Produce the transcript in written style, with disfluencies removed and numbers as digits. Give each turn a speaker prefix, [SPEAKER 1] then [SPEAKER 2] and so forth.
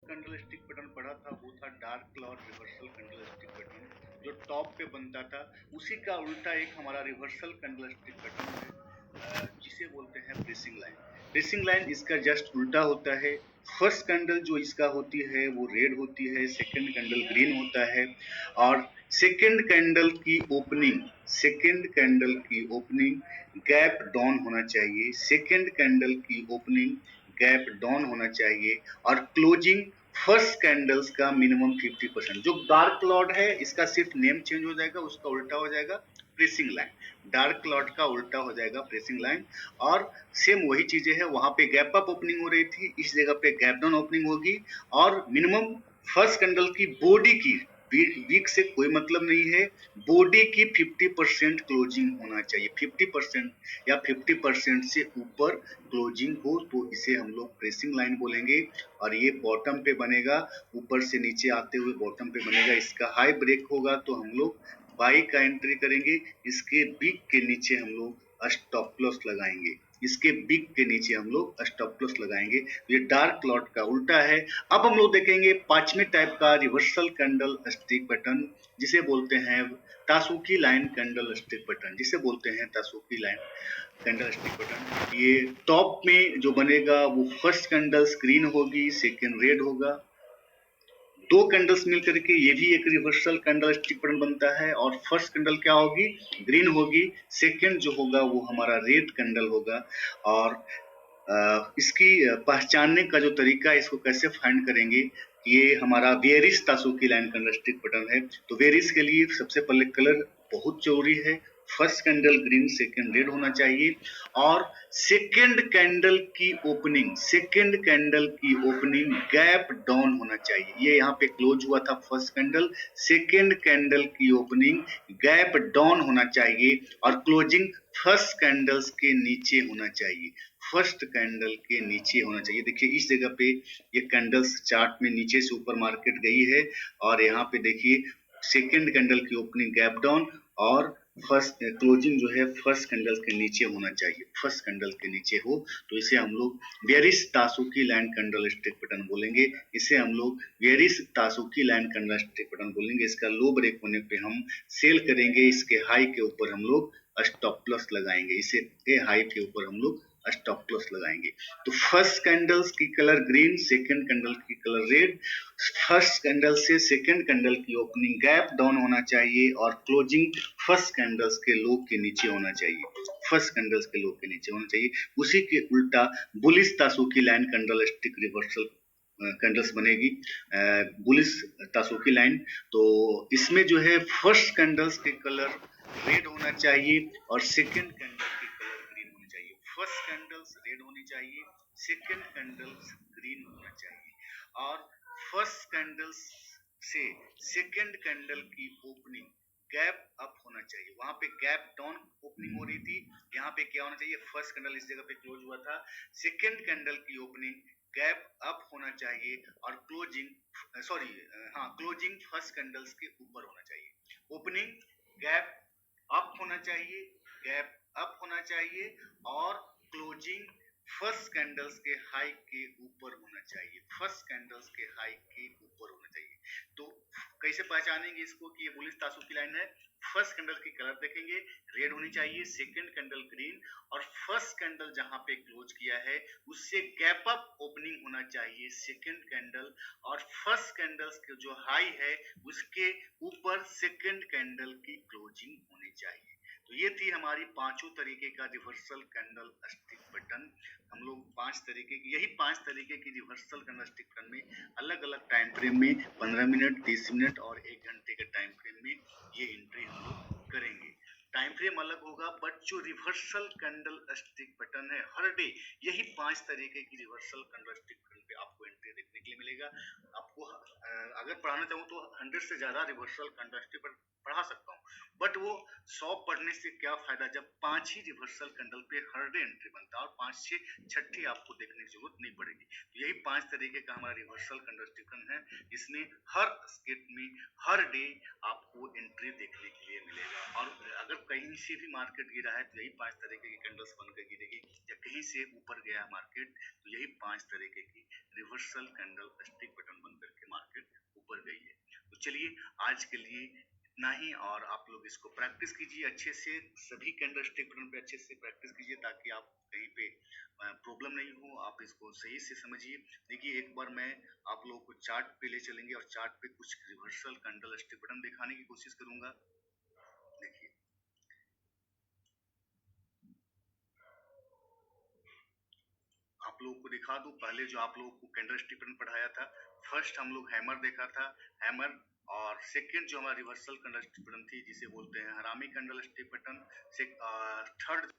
[SPEAKER 1] Candle stick pattern पढ़ा था वो था dark Claude reversal candle stick pattern, जो टॉप पे बनता था। उसी का उल्टा एक हमारा रिवर्सल कैंडल स्टिक पैटर्न है, जिसे बोलते हैं प्रेसिंग लाइन। प्रेसिंग लाइन इसका जस्ट उल्टा होता है। फर्स्ट कैंडल जो इसका होती है वो रेड होती है, सेकंड कैंडल ग्रीन होता है, और सेकंड कैंडल की ओपनिंग गैप डाउन होना चाहिए। सेकंड कैंडल की ओपनिंग गैप डाउन होना चाहिए, और क्लोजिंग फर्स्ट कैंडल्स का मिनिमम 50%। जो डार्क क्लॉड है इसका सिर्फ नेम चेंज हो जाएगा, उसका उल्टा हो जाएगा प्रेसिंग लाइन। डार्क क्लॉड का उल्टा हो जाएगा प्रेसिंग लाइन, और सेम वही चीजें है। वहां पे गैप अप ओपनिंग हो रही थी, इस जगह पे गैप डाउन ओपनिंग होगी, और मिनिमम फर्स्ट कैंडल की बॉडी की, वीक से कोई मतलब नहीं है, बॉडी की 50% क्लोजिंग होना चाहिए। 50% या 50% से ऊपर क्लोजिंग हो तो इसे हम लोग प्रेसिंग लाइन बोलेंगे। और ये बॉटम पे बनेगा, ऊपर से नीचे आते हुए बॉटम पे बनेगा। इसका हाई ब्रेक होगा तो हम लोग बाई का एंट्री करेंगे। इसके बिग के नीचे हम लोग स्टॉप लॉस लगाएंगे, इसके बिग के नीचे हम लोग स्टॉप लॉस लगाएंगे। ये डार्क क्लॉड का उल्टा है। अब हम लोग देखेंगे पांचवें टाइप का रिवर्सल कैंडल स्टिक पैटर्न, जिसे बोलते हैं तासुकी लाइन कैंडल स्टिक पैटर्न, जिसे बोलते हैं तासुकी लाइन कैंडल स्टिक पैटर्न। ये टॉप में जो बनेगा वो फर्स्ट कैंडल ग्रीन होगी, सेकेंड रेड होगा। दो कैंडल्स मिल करके ये भी एक रिवर्सल कैंडल स्टिक पैटर्न बनता है, और फर्स्ट कैंडल क्या होगी, ग्रीन होगी, सेकेंड जो होगा वो हमारा रेड कैंडल होगा। और इसकी पहचानने का जो तरीका है, इसको कैसे फाइंड करेंगे, ये हमारा वेरिस Tasuki line candle stick pattern है। तो वेरिस के लिए सबसे पहले कलर बहुत जरूरी है। First candle green, second red होना चाहिए, और सेकेंड कैंडल की ओपनिंग गैप डाउन होना चाहिए। ये यहाँ पे क्लोज हुआ था फर्स्ट कैंडल, सेकेंड कैंडल की ओपनिंग गैप डाउन होना चाहिए, और क्लोजिंग फर्स्ट कैंडल्स के नीचे होना चाहिए, फर्स्ट कैंडल के नीचे होना चाहिए। देखिए इस जगह पे ये कैंडल्स चार्ट में नीचे से ऊपर मार्केट गई है, और यहाँ पे देखिए सेकेंड कैंडल की ओपनिंग गैप डाउन, और फर्स्ट क्लोजिंग जो है फर्स्ट कैंडल के नीचे होना चाहिए, फर्स्ट कैंडल के नीचे हो तो इसे हम लोग bearish tasuki line candle stick pattern बोलेंगे। इसे हम लोग bearish tasuki line candle stick pattern बोलेंगे। इसका लो ब्रेक होने पे हम सेल करेंगे, इसके हाई के ऊपर हम लोग स्टॉप लॉस लगाएंगे, इसे हाई के ऊपर हम लोग स्टॉप लॉस लगाएंगे। तो फर्स्ट कैंडल्स की कलर ग्रीन, सेकंड कैंडल की कलर रेड। फर्स्ट कैंडल से सेकंड कैंडल की ओपनिंग गैप डाउन होना चाहिए, और क्लोजिंग फर्स्ट कैंडल्स के लो के नीचे होना चाहिए, फर्स्ट कैंडल्स के लो के नीचे होना चाहिए। उसी के उल्टा bullish tasuki line candle stick reversal candles बनेगी, बुलिश तासुकी लाइन। तो इसमें जो है फर्स्ट कैंडल्स के कलर रेड होना चाहिए, और सेकंड कैंडल के कलर ग्रीन होनी चाहिए। फर्स्ट कैंडल्स रेड होनी चाहिए, सेकंड कैंडल्स ग्रीन होना चाहिए, और फर्स्ट कैंडल्स से सेकंड कैंडल की ओपनिंग गैप अप होना चाहिए। वहां पे गैप डाउन ओपनिंग हो रही थी, यहाँ पे क्या होना चाहिए, फर्स्ट कैंडल इस जगह पे क्लोज हुआ था, सेकंड कैंडल की ओपनिंग गैप अप होना चाहिए, और क्लोजिंग फर्स्ट कैंडल्स के ऊपर होना चाहिए। ओपनिंग गैप अप होना चाहिए, गैप अप होना चाहिए, और क्लोजिंग फर्स्ट कैंडल्स के हाई के ऊपर होना चाहिए, फर्स्ट कैंडल्स के हाई के ऊपर होना चाहिए। तो कैसे पहचानेंगे इसको कि ये बुलिश तासुकी लाइन है? फर्स्ट कैंडल की कलर देखेंगे, रेड होनी चाहिए, सेकंड कैंडल ग्रीन, और फर्स्ट कैंडल जहां पे क्लोज किया है उससे गैप अप ओपनिंग होना चाहिए सेकंड कैंडल, और फर्स्ट कैंडल्स के जो हाई है उसके ऊपर सेकंड कैंडल की क्लोजिंग होनी चाहिए। तो ये थी हमारी पांचों तरीके का रिवर्सल कैंडल स्टिक पैटर्न। हम लोग पांच तरीके की रिवर्सल कैंडल स्टिक पैटर्न में अलग अलग टाइम फ्रेम में 15 मिनट, 30 मिनट और 1 घंटे के टाइम फ्रेम में ये एंट्री हम लोग करेंगे। टाइम फ्रेम अलग होगा, बट जो रिवर्सल कैंडल स्टिक पैटर्न है हर डे यही 5 तरीके की रिवर्सल कैंडल स्टिक पैटर्न पे आपको एंट्री देखने के लिए मिलेगा। आपको अगर पढ़ाना चाहूँ तो 100 से ज्यादा रिवर्सल कैंडलस्टिक पढ़ा सकता हूँ, बट वो 100 पढ़ने से क्या फायदा जब 5 ही रिवर्सल कैंडल पे हर डे एंट्री बनता है और 5 से छठी आपको देखने की जरूरत नहीं पड़ेगी। तो यही 5 तरीके का हमारा रिवर्सल कैंडलस्टिक है, जिसमें हर स्केट में हर डे आपको एंट्री देखने के लिए मिलेगा। और अगर कहीं से भी मार्केट गिरा है तो यही 5 तरीके की कैंडल्स बनकर गिरेगी, या कहीं से ऊपर गया मार्केट तो यही 5 तरीके की रिवर्सल कैंडल स्टिक पैटर्न बनकर के मार्केट ऊपर गई है। तो चलिए आज के लिए इतना ही, और आप लोग इसको प्रैक्टिस कीजिए अच्छे से, सभी कैंडल स्टिक पैटर्न पे अच्छे से प्रैक्टिस कीजिए ताकि आप कहीं पे प्रॉब्लम नहीं हो, आप इसको सही से समझिए। देखिए एक बार मैं आप लोगों को चार्ट पे ले चलेंगे और चार्ट पे कुछ रिवर्सल कैंडल स्टिक पैटर्न दिखाने की कोशिश करूंगा। देखिए आप लोगों को दिखा दूं, पहले जो आप लोगों को कैंडल स्टिक पैटर्न पढ़ाया था, फर्स्ट हम लोग हैमर देखा था, हैमर, और सेकंड जो हमारा रिवर्सल कैंडल स्टिक पैटर्न थी जिसे बोलते हैं हरामी कैंडल स्टिक पैटर्न, थर्ड